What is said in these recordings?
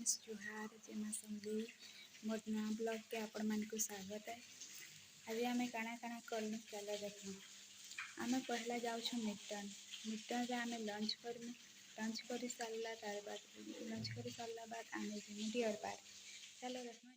Friends जुहार जेमा समझी मोर नया ब्लॉग के आपण मन को स्वागत है। आज आम काना काना करूँ चलो देखो। आम पहला जाऊँ मिटन रे आम लंच करूँ। लंच कर सारा तार बाद लंच कर सारा बाद आम डियर पार्क चलो देखो।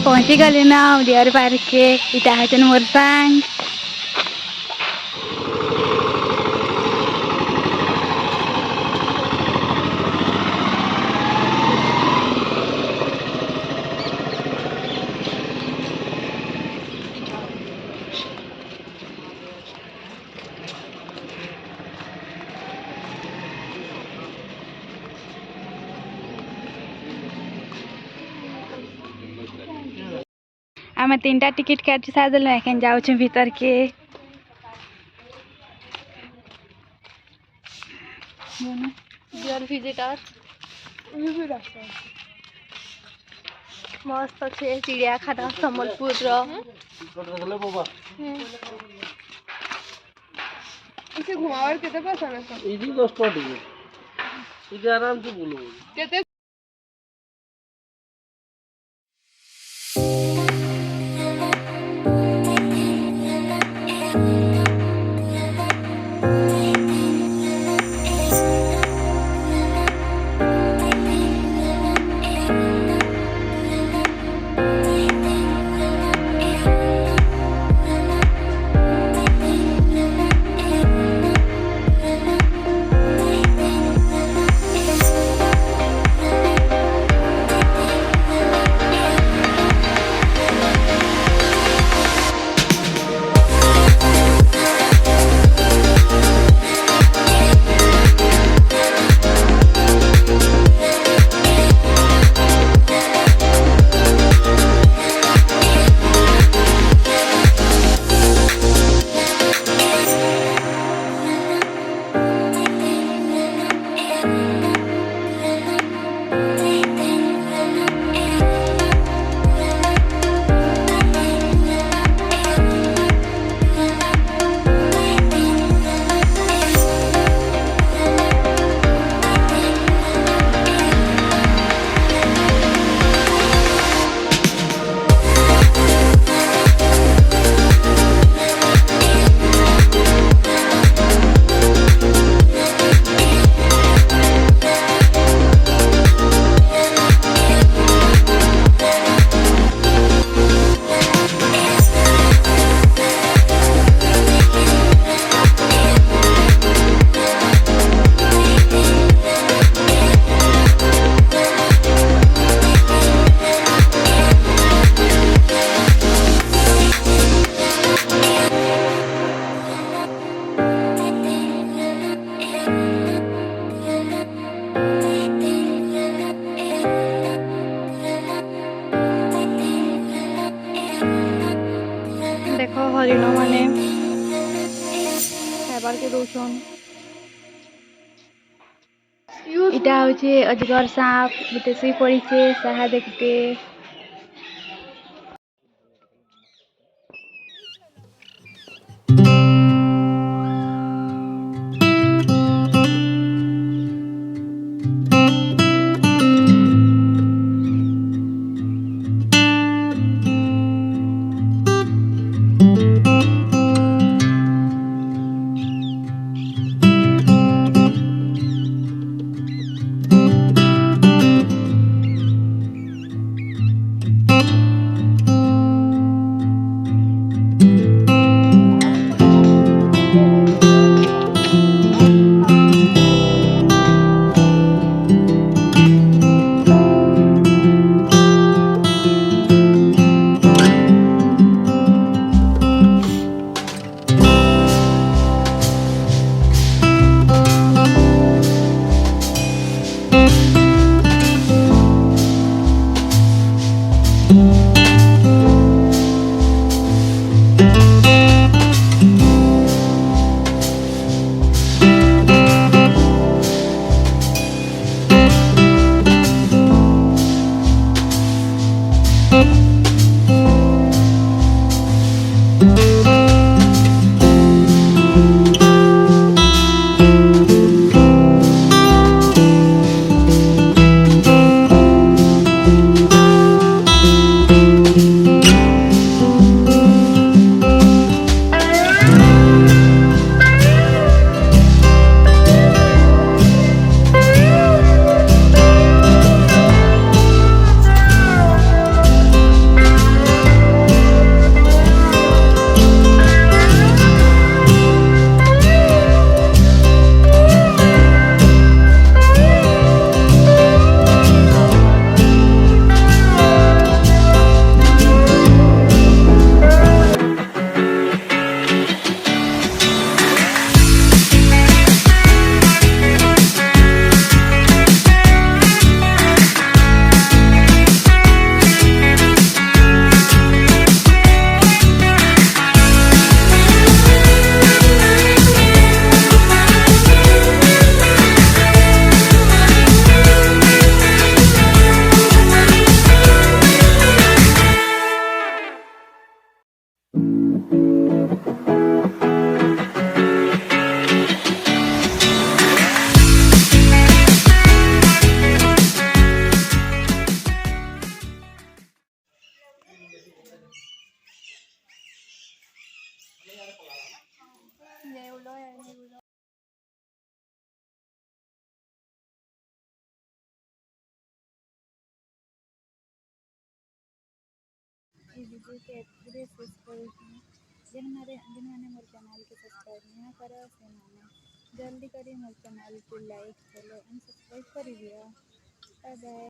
पहुंची गली ना डियर पार्क के इटा है मोर सांग आम 3टा टिकट काटी सारदेल एखन जाऊँ भीतर के डियर विजिटर मस्त अच्छे चिड़ियाखाना संबलपुर इसे घुमावर केते पैसा ना सब इजी 10 टका इजे आराम से बोलो केते देखो हरिण माने खाबार के दौन इटा हूँ अजगर सांप गोटे शुई पड़ी साहा देखते ये वीडियो के पूरे शेष करूँ जिन मैंने मोर चैनल के सब्सक्राइब नहीं करा से मैंने जल्दी करी मोर चैनल को लाइक फॉलो एंड सब्सक्राइब कर दिया। Bye bye.